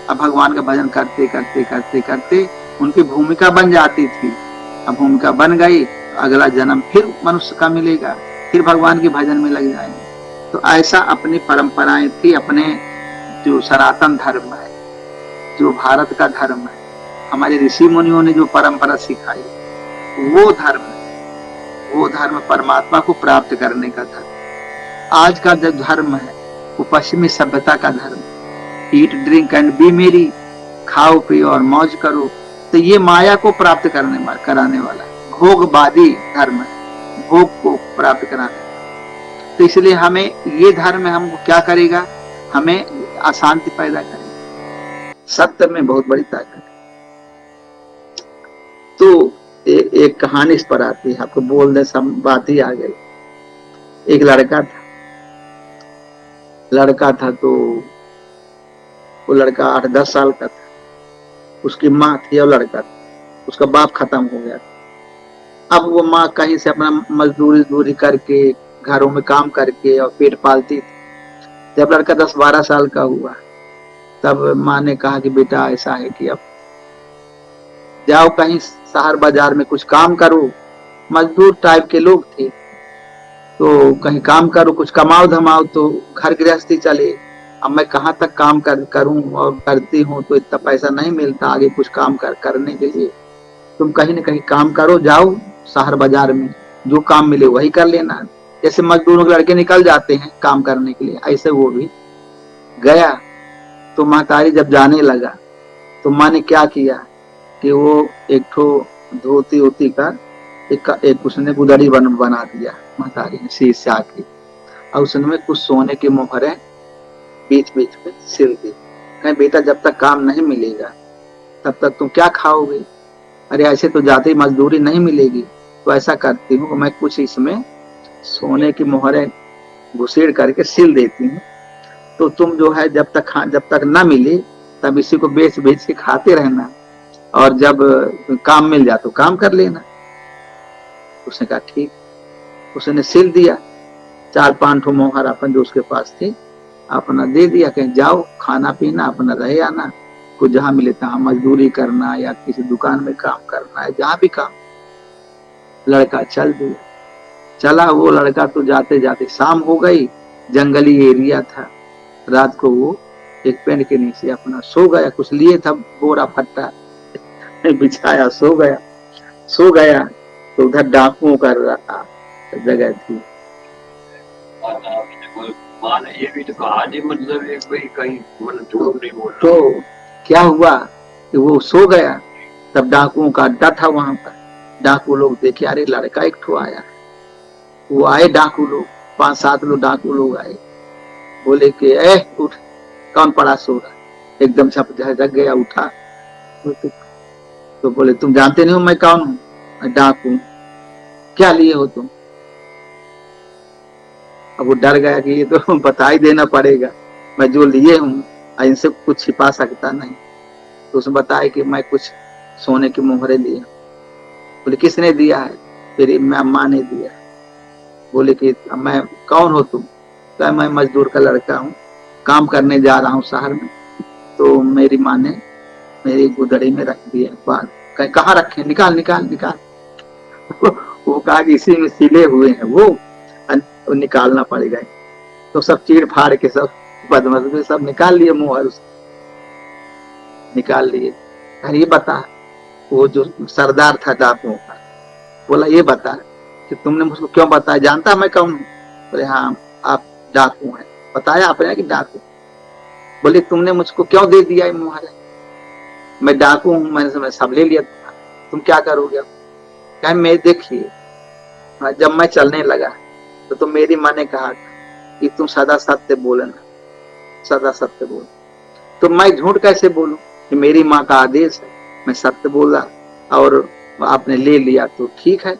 अब भगवान का भजन करते करते करते करते उनकी भूमिका बन जाती थी। अब भूमिका बन गई, अगला जन्म फिर मनुष्य का मिलेगा, फिर भगवान के भजन में लग जाएंगे। तो ऐसा अपनी परंपराएं थी। अपने जो सनातन धर्म है, जो भारत का धर्म है, हमारे ऋषि मुनियों ने जो परंपरा सिखाई, वो धर्म परमात्मा को प्राप्त करने का धर्म। आज का जो धर्म है वो पश्चिमी सभ्यता का धर्म। ईट ड्रिंक एंड बी मेरी, खाओ पियो और मौज करो। तो ये माया को प्राप्त कराने वाला भोगवादी धर्म है, भोग को प्राप्त कराने। तो इसलिए हमें ये धर्म हमको क्या करेगा? हमें अशांति पैदा करेगा। सत्य में बहुत बड़ी ताकत है। तो एक कहानी इस पर आती है, आपको बोल दे सब बात ही आ गई। एक लड़का था तो वो लड़का 8-10 साल का था। उसकी माँ थी और लड़का था, उसका बाप खत्म हो गया था। अब वो माँ कहीं से अपना मजदूरी करके घरों में काम करके और पेट पालती थी। जब लड़का 10-12 साल का हुआ तब माँ ने कहा कि बेटा ऐसा है कि अब जाओ कहीं शहर बाजार में कुछ काम करो। मजदूर टाइप के लोग थे, तो कहीं काम करो, कुछ कमाओ धमाओ तो घर गृहस्थी चले। अब मैं कहाँ तक काम करूं और करती हूँ तो इतना पैसा नहीं मिलता आगे कुछ काम करने के लिए। तुम कहीं न कहीं काम करो, जाओ शहर बाजार में, जो काम मिले वही कर लेना। जैसे मजदूरों के लड़के निकल जाते हैं काम करने के लिए, ऐसे वो भी गया। तो महतारी जब जाने लगा तो माँ ने क्या किया कि वो एक ठो धोती होती का एक उसने गुदड़ी बना दिया महतारी ने शीशा की, और उसमें कुछ सोने के मोहरें बीच बीच में सिल दी। कहीं बेटा जब तक काम नहीं मिलेगा तब तक तुम क्या खाओगे? अरे ऐसे तो जाते मजदूरी नहीं मिलेगी, तो ऐसा करती हूँ मैं कुछ इसमें सोने की मोहरें घुसेड़ करके सिल देती हूँ, तो तुम जो है जब तक ना मिले तब इसी को बेच के खाते रहना, और जब काम मिल जाए तो काम कर लेना। उसने कहा ठीक। उसने सिल दिया 4-5 ठो मोहर अपन जो उसके पास थे अपना दे दिया, कहीं जाओ खाना पीना अपना रहे आना, कुछ जहां मिले तहां मजदूरी करना या किसी दुकान में काम करना है, जहां भी काम। लड़का चला। वो लड़का तो जाते जाते शाम हो गई, जंगली एरिया था। रात को वो एक पेड़ के नीचे अपना सो गया, कुछ लिए था बोरा फट्टा बिछाया, सो गया। तो उधर डाकुओं का जगह थी। ये भी तो कहा मतलब कहीं झूठ नहीं बोल। तो क्या हुआ कि वो सो गया, तब डाकुओं का अड्डा था वहां पर। डाकू लोग देखे, अरे लड़का एक ठो आया। वो आए डाकू लोग, 5-7 लोग डाकू लोग आए, बोले कि उठ, कौन पड़ा सो रहा? एकदम से जग गया, उठा। तो बोले तुम जानते नहीं हो मैं कौन हूँ? डाकू, क्या लिए हो तुम? अब वो डर गया कि ये तो बता ही देना पड़ेगा, मैं जो लिए हूँ इनसे कुछ छिपा सकता नहीं। तो उसने बताया कि मैं कुछ सोने की मोहरे लिए। बोले किसने दिया है? फिर मैं अम्मा ने दिया। बोले कि मैं, कौन हो तुम? कहा मैं मजदूर का लड़का हूँ, काम करने जा रहा हूँ शहर में, तो मेरी माँ ने मेरी गुदड़ी में रख दिया बाल। कहाँ रखे? निकाल निकाल निकाल। वो कहा कि इसी में सिले हुए हैं वो निकालना पड़ेगा। तो सब चीड़ फाड़ के सब बदमाश में सब निकाल लिए मुहर, निकाल लिए। अरे ये बता, वो जो सरदार था डाकुओं का, बोला ये बता कि तुमने मुझको क्यों बताया, जानता मैं कौन हूँ? बोले हाँ आप डाकू हैं। बताया आपने कि डाकू? बोले तुमने मुझको क्यों दे दिया ये मुहर? मैं डाकू हूँ, मैंने सब ले लिया, तुम क्या करोगे? क्या मैं, देखिए जब मैं चलने लगा तो मेरी माँ ने कहा कि तुम सदा सत्य बोलना, सदा सत्य बोल। तो मैं झूठ कैसे बोलूं कि मेरी माँ का आदेश है, मैं सत्य बोला और आपने ले लिया तो ठीक है,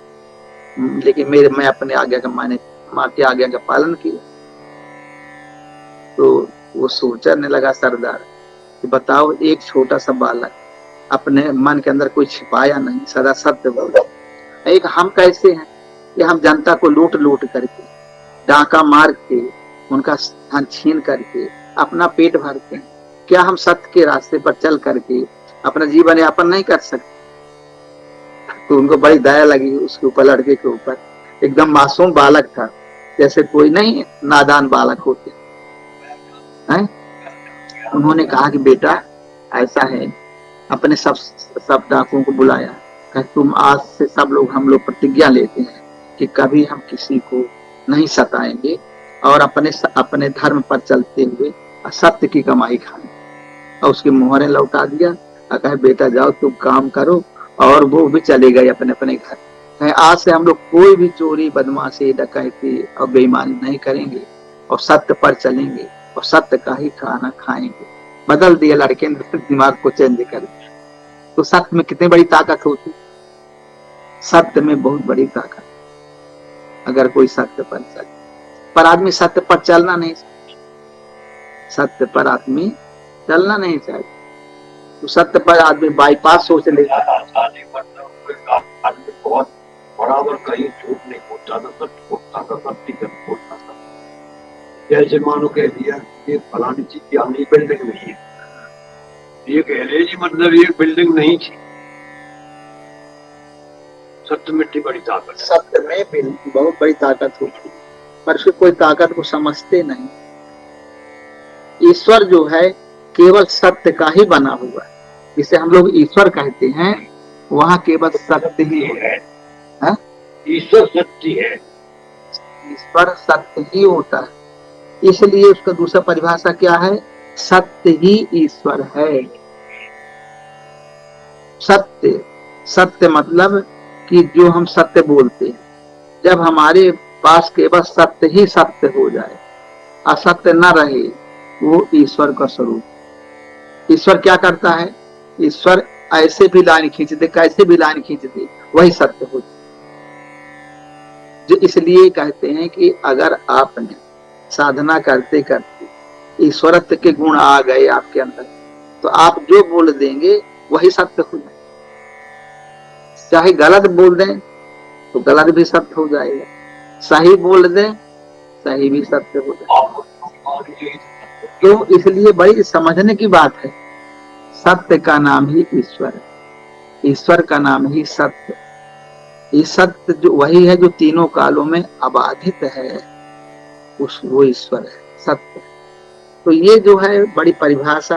लेकिन मैं अपने आज्ञा का, माँ की आज्ञा का पालन किया। तो वो सोचने लगा सरदार कि बताओ, एक छोटा सा बालक अपने मन के अंदर कोई छिपाया नहीं, सदा सत्य बोला। एक हम कैसे हैं कि हम जनता को लूट लूट करके, डाका मार के, उनका धन छीन करके अपना पेट भरते हैं। क्या हम सत्य के रास्ते पर चल करके अपना जीवन यापन नहीं कर सकते? तो उनको बड़ी दया लगी उसके ऊपर, लड़के के ऊपर। एकदम मासूम बालक था, जैसे कोई नहीं नादान बालक होते हैं। उन्होंने कहा कि बेटा ऐसा है, अपने सब डाकुओं को बुलाया, कि तुम आज से सब लोग, हम लोग प्रतिज्ञा लेते हैं कि कभी हम किसी को नहीं सताएंगे और अपने धर्म पर चलते हुए सत्य की कमाई खाएं। और उसकी मोहरें लौटा दिया और कहे बेटा जाओ तुम काम करो, और वो भी चले गए अपने अपने घर। कहे आज से हम लोग कोई भी चोरी, बदमाशी, डकैती और बेईमानी नहीं करेंगे और सत्य पर चलेंगे और सत्य का ही खाना खाएंगे। बदल दिया लड़के ने दिमाग को चेंज कर दिया। तो सत्य में कितनी बड़ी ताकत होती, सत्य में बहुत बड़ी ताकत। अगर कोई सत्य पर चले, पर आदमी सत्य पर चलना नहीं, सत्य पर आदमी चलना नहीं चाहिए। तो सत्य पर आदमी बाईपास सोच लेता है। आदमी बहुत बराबर कहीं झूठ नहीं बोलता था, सच बोलता था, सत्य बोलता था। जैसे मानो कह दिया ये फलानी चीज की बिल्डिंग नहीं है, ये कह रहे जी मतलब ये बिल्डिंग नहीं थी। सत्य में बड़ी ताकत, सत्य में बहुत बड़ी ताकत होती है, पर फिर कोई ताकत को समझते नहीं। ईश्वर जो है केवल सत्य का ही बना हुआ है, जिसे हम लोग ईश्वर कहते हैं, वहाँ केवल सत्य ही है। ईश्वर सत्य है, ईश्वर सत्य ही होता है। इसलिए उसका दूसरा परिभाषा क्या है? सत्य ही ईश्वर है। सत्य, सत्य मतलब कि जो हम सत्य बोलते हैं, जब हमारे पास केवल सत्य ही सत्य हो जाए, असत्य न रहे, वो ईश्वर का स्वरूप। ईश्वर क्या करता है? ईश्वर ऐसे भी लाइन खींच दे, कैसे भी लाइन खींच दे, वही सत्य हो जाए। जो इसलिए कहते हैं कि अगर आपने साधना करते करते ईश्वरत्व के गुण आ गए आपके अंदर, तो आप जो बोल देंगे वही सत्य हो जाए। चाहे गलत बोल दें तो गलत भी सत्य हो जाएगा, सही बोल दें सही भी सत्य हो जाएगा। तो इसलिए बड़ी समझने की बात है, सत्य का नाम ही ईश्वर है, ईश्वर का नाम ही सत्य। ये सत्य जो वही है जो तीनों कालों में अबाधित है, वो ईश्वर है, सत्य। तो ये जो है बड़ी परिभाषा